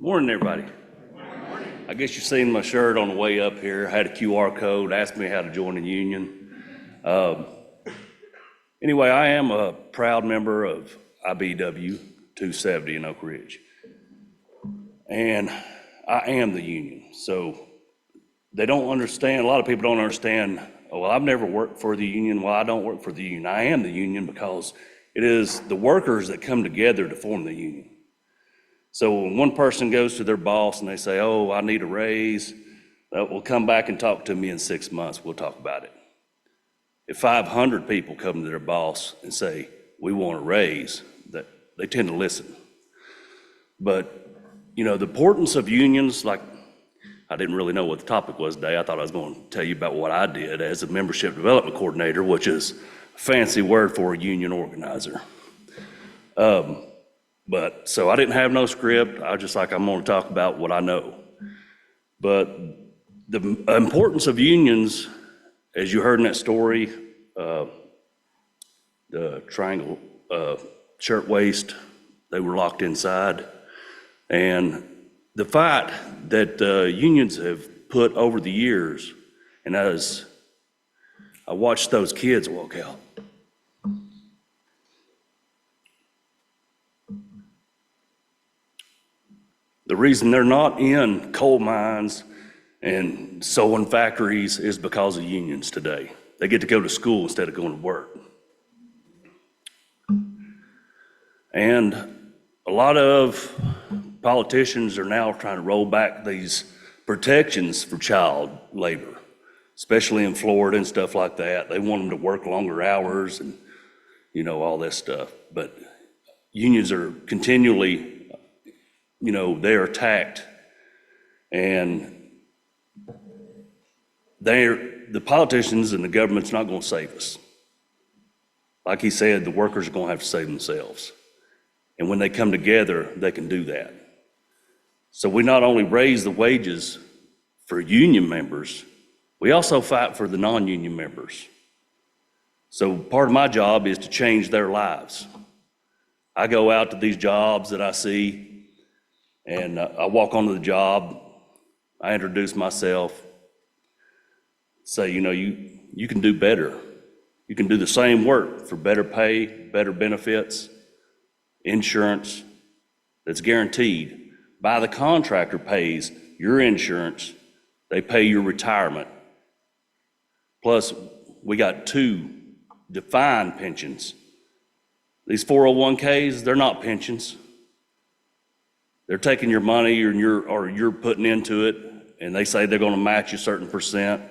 Morning, everybody. I guess you've seen my shirt on the way up here. I had a QR code, asked me how to join the union. Anyway, I am a proud member of IBW 270 in Oak Ridge. And I am the union. So they don't understand, a lot of people don't understand, well, I've never worked for the union. Well, I don't work for the union. I am the union because it is the workers that come together to form the union. So when one person goes to their boss and they say, oh, I need a raise, well, come back and talk to me in 6 months, we'll talk about it. If 500 people come to their boss and say, we want a raise, they tend to listen. But, you know, the importance of unions, like, I didn't really know what the topic was today. I thought I was going to tell you about what I did as a membership development coordinator, which is a fancy word for a union organizer. But so I didn't have no script. I was just like, I'm going to talk about what I know. But the importance of unions, as you heard in that story, the triangle shirtwaist, they were locked inside. And the fight that unions have put over the years, and as I watched those kids walk out, the reason they're not in coal mines and sewing factories is because of unions today. They get to go to school instead of going to work. And a lot of politicians are now trying to roll back these protections for child labor, especially in Florida and stuff like that. They want them to work longer hours and, you know, all this stuff. But unions are continually, you know, they're attacked, and the politicians and the government's not going to save us. Like he said, the workers are going to have to save themselves. And when they come together, they can do that. So we not only raise the wages for union members, we also fight for the non-union members. So part of my job is to change their lives. I go out to these jobs that I see, and I walk onto the job, I introduce myself, say, you know, you can do better. You can do the same work for better pay, better benefits, insurance that's guaranteed. By the contractor pays your insurance, they pay your retirement. Plus, we got 2 defined pensions. These 401ks, they're not pensions. They're taking your money or you're putting into it, and they say they're going to match a certain percent.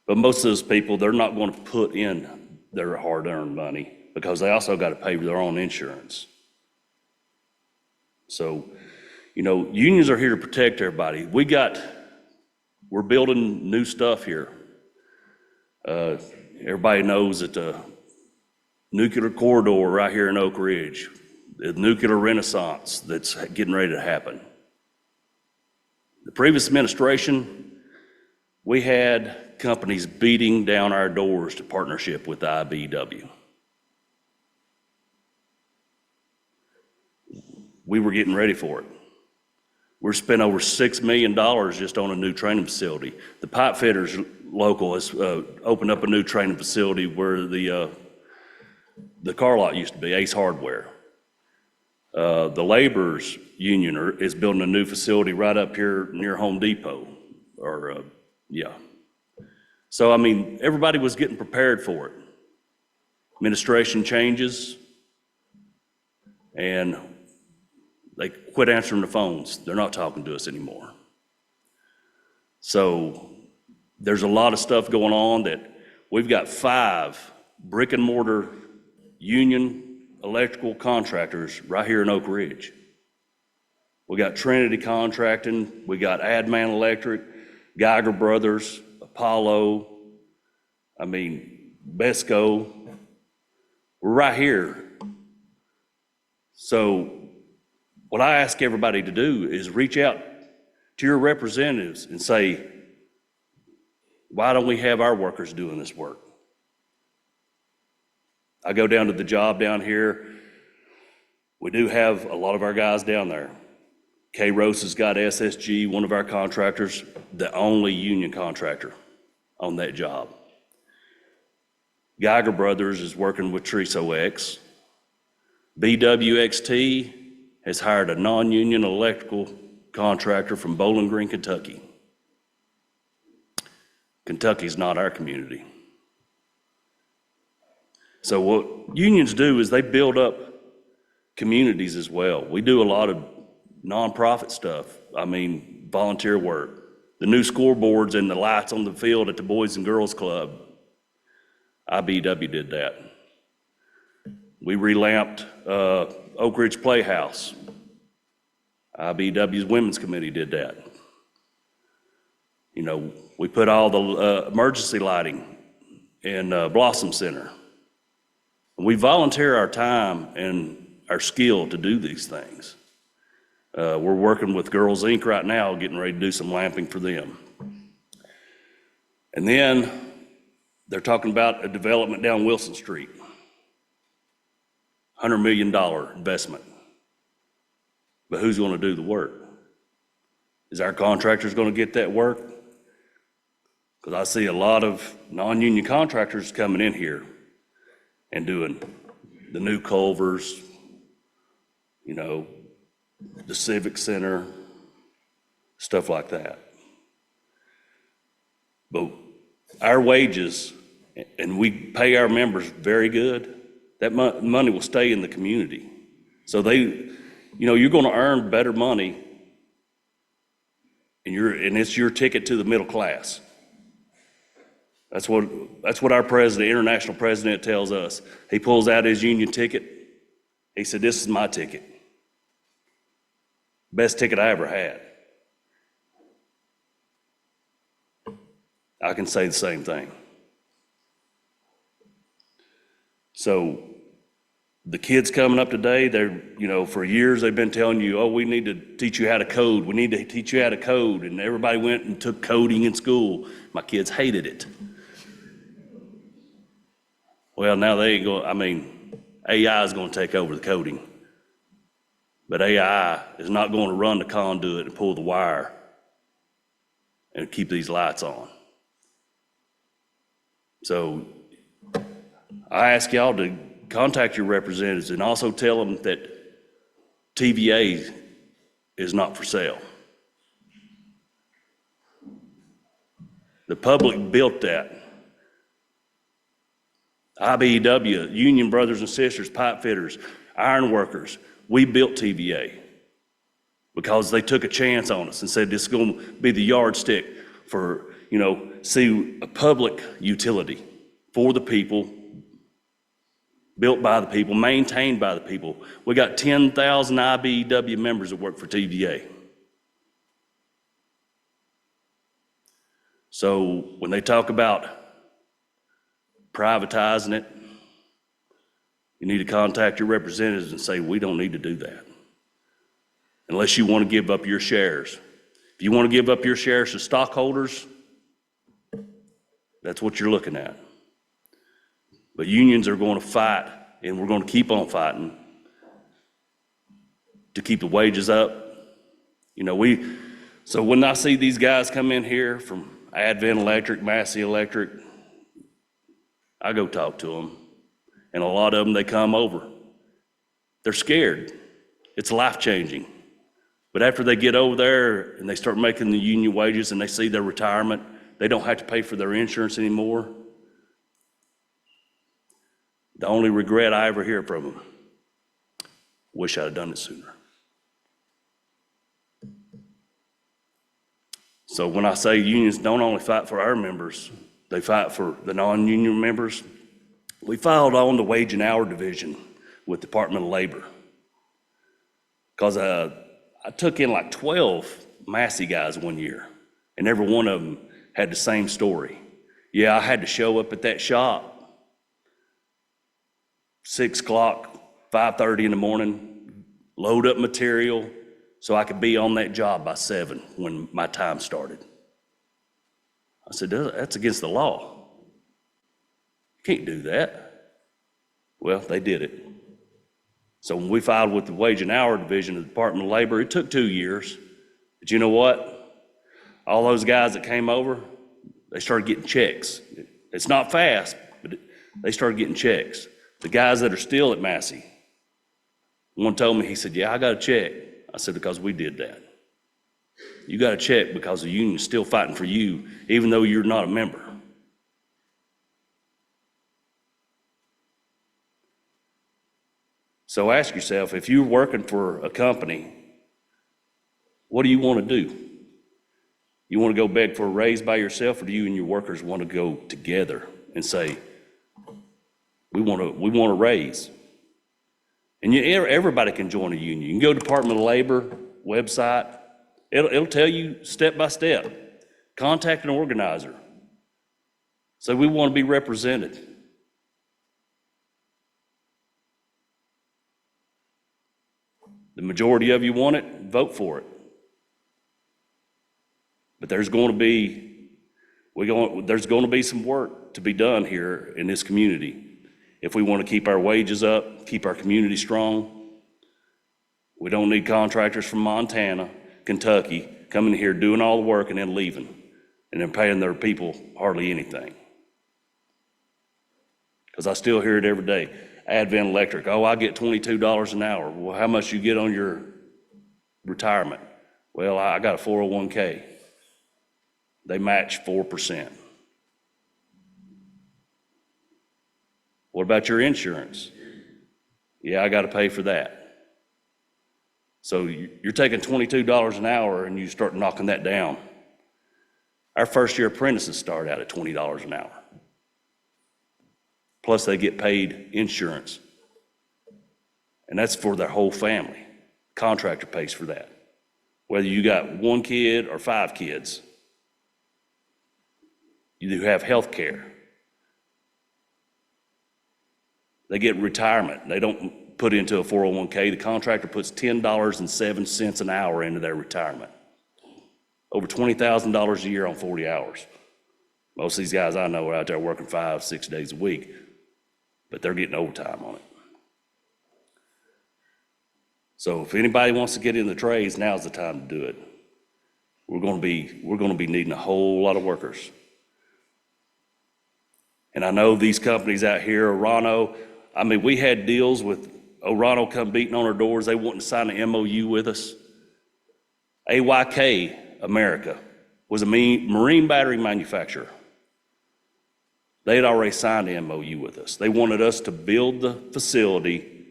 But most of those people, they're not going to put in their hard-earned money because they also got to pay their own insurance. So, you know, unions are here to protect everybody. We're building new stuff here. Everybody knows that the nuclear corridor right here in Oak Ridge, the nuclear renaissance that's getting ready to happen. The previous administration, we had companies beating down our doors to partnership with the IBW. We were getting ready for it. We're spending over $6 million just on a new training facility. The pipe fitters local has opened up a new training facility where the car lot used to be, Ace Hardware. The laborers union is building a new facility right up here near Home Depot, So, I mean, everybody was getting prepared for it. Administration changes, and they quit answering the phones. They're not talking to us anymore. So, there's a lot of stuff going on that we've got 5 brick and mortar union electrical contractors right here in Oak Ridge. We got Trinity Contracting, we got Adman Electric, Geiger Brothers, Apollo, Besco. We're right here. So what I ask everybody to do is reach out to your representatives and say, why don't we have our workers doing this work? I go down to the job down here. We do have a lot of our guys down there. K-Rose has got SSG, one of our contractors, the only union contractor on that job. Geiger Brothers is working with Triso X. BWXT has hired a non-union electrical contractor from Bowling Green, Kentucky. Kentucky's not our community. So what unions do is they build up communities as well. We do a lot of nonprofit stuff. I mean, volunteer work. The new scoreboards and the lights on the field at the Boys and Girls Club, IBW did that. We relamped Oak Ridge Playhouse. IBW's Women's Committee did that. You know, we put all the emergency lighting in Blossom Center. We volunteer our time and our skill to do these things. We're working with Girls Inc. right now, getting ready to do some lamping for them. And then they're talking about a development down Wilson Street. $100 million investment. But who's going to do the work? Is our contractors going to get that work? Because I see a lot of non-union contractors coming in here and doing the new Culvers, you know, the Civic Center, stuff like that. But our wages, and we pay our members very good, that money will stay in the community. So they, you know, you're going to earn better money, and it's your ticket to the middle class. That's what our president, international president, tells us. He pulls out his union ticket. He said, "This is my ticket. Best ticket I ever had." I can say the same thing. So the kids coming up today, they're, you know, for years they've been telling you, "Oh, we need to teach you how to code. We need to teach you how to code." And everybody went and took coding in school. My kids hated it. Well, now they ain't going, I mean, AI is going to take over the coding. But AI is not going to run the conduit and pull the wire and keep these lights on. So I ask y'all to contact your representatives and also tell them that TVA is not for sale. The public built that. IBEW, union brothers and sisters, pipe fitters, iron workers, we built TVA because they took a chance on us and said this is going to be the yardstick for, you know, see a public utility for the people, built by the people, maintained by the people. We got 10,000 IBEW members that work for TVA. So when they talk about privatizing it, you need to contact your representatives and say, we don't need to do that. Unless you want to give up your shares. If you want to give up your shares to stockholders, that's what you're looking at. But unions are going to fight, and we're going to keep on fighting to keep the wages up. You know, so when I see these guys come in here from Advent Electric, Massey Electric, I go talk to them, and a lot of them, they come over. They're scared. It's life-changing. But after they get over there and they start making the union wages and they see their retirement, they don't have to pay for their insurance anymore. The only regret I ever hear from them, wish I'd have done it sooner. So when I say unions don't only fight for our members, they fight for the non-union members. We filed on the wage and hour division with Department of Labor because I took in like 12 Massey guys one year, and every one of them had the same story. Yeah, I had to show up at that shop 6 o'clock, 5:30 in the morning, load up material so I could be on that job by 7 when my time started. I said, that's against the law. You can't do that. Well, they did it. So when we filed with the Wage and Hour Division of the Department of Labor, it took 2 years. But you know what? All those guys that came over, they started getting checks. It's not fast, but they started getting checks. The guys that are still at Massey, one told me, he said, yeah, I got a check. I said, because we did that. You got a check because the union's still fighting for you, even though you're not a member. So ask yourself, if you're working for a company, what do you want to do? You want to go beg for a raise by yourself, or do you and your workers want to go together and say, we want a raise? And everybody can join a union. You can go to Department of Labor website. It'll tell you step by step. Contact an organizer. So we want to be represented. The majority of you want it, vote for it. But there's going to be some work to be done here in this community. If we want to keep our wages up, keep our community strong, we don't need contractors from Montana, Kentucky, coming here doing all the work and then leaving, and then paying their people hardly anything. Because I still hear it every day. Advent Electric, oh, I get $22 an hour. Well, how much you get on your retirement? Well, I got a 401k. They match 4%. What about your insurance? Yeah, I got to pay for that. So you're taking $22 an hour and you start knocking that down. Our first year apprentices start out at $20 an hour. Plus they get paid insurance. And that's for their whole family. Contractor pays for that. Whether you got 1 kid or 5 kids. You do have health care. They get retirement. They don't put into a 401k. The contractor puts $10.07 an hour into their retirement. Over $20,000 a year on 40 hours. Most of these guys I know are out there working 5-6 days a week, but they're getting overtime on it. So if anybody wants to get in the trades, now's the time to do it. We're going to be needing a whole lot of workers. And I know these companies out here, Orano, I mean, we had deals with Orano come beating on our doors. They wanted to sign an MOU with us. AYK America was a marine battery manufacturer. They had already signed an MOU with us. They wanted us to build the facility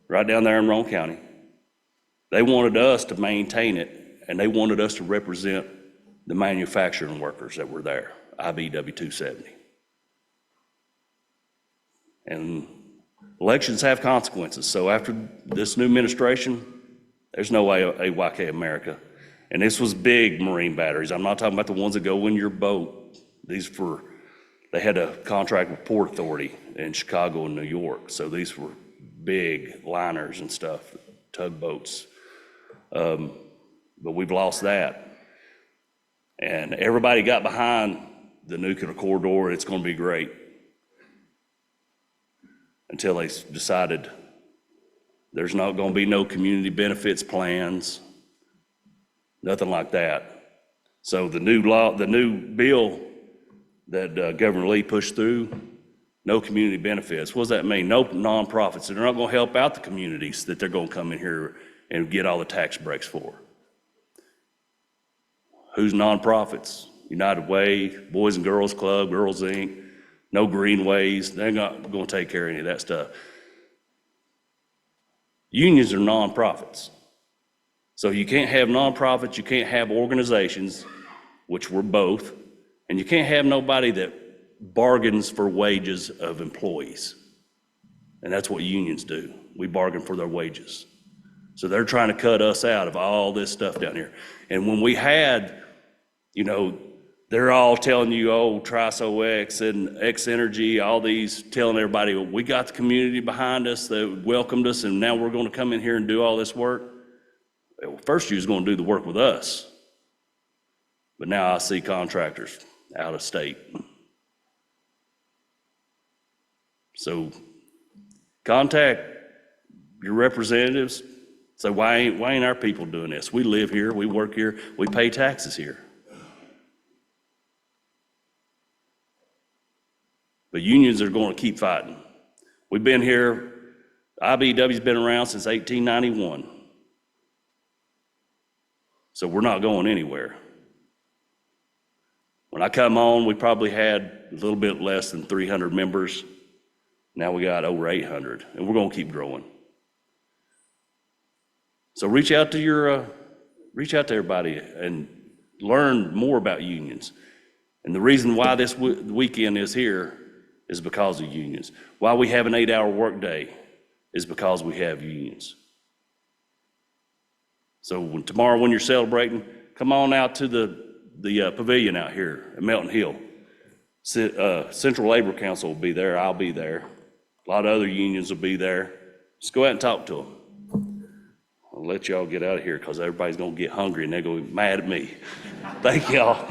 right down there in Roane County. They wanted us to maintain it, and they wanted us to represent the manufacturing workers that were there, IBW 270. And elections have consequences. So after this new administration, there's no AYK America. And this was big marine batteries. I'm not talking about the ones that go in your boat. They had a contract with Port Authority in Chicago and New York. So these were big liners and stuff, tugboats. But we've lost that. And everybody got behind the nuclear corridor. It's going to be great. Until they decided there's not going to be no community benefits plans, nothing like that. So the new bill that Governor Lee pushed through, no community benefits. What does that mean? No nonprofits. They're not going to help out the communities that they're going to come in here and get all the tax breaks for. Who's nonprofits? United Way, Boys and Girls Club, Girls Inc., no greenways. They're not going to take care of any of that stuff. Unions are nonprofits. So you can't have nonprofits, you can't have organizations, which we're both, and you can't have nobody that bargains for wages of employees. And that's what unions do. We bargain for their wages. So they're trying to cut us out of all this stuff down here. And when we had, they're all telling you, oh, Triso X and X Energy, all these telling everybody, well, we got the community behind us that welcomed us, and now we're going to come in here and do all this work. Well, first you was going to do the work with us. But now I see contractors out of state. So contact your representatives, say, why ain't our people doing this? We live here, we work here, we pay taxes here. But unions are going to keep fighting. We've been here, IBEW's been around since 1891. So we're not going anywhere. When I come on, we probably had a little bit less than 300 members. Now we got over 800, and we're going to keep growing. So reach out to everybody and learn more about unions. And the reason why this weekend is here is because of unions. Why we have an 8-hour workday is because we have unions. So tomorrow when you're celebrating, come on out to the pavilion out here at Melton Hill. Central Labor Council will be there. I'll be there. A lot of other unions will be there. Just go out and talk to them. I'll let y'all get out of here because everybody's going to get hungry and they're going to be mad at me. Thank y'all.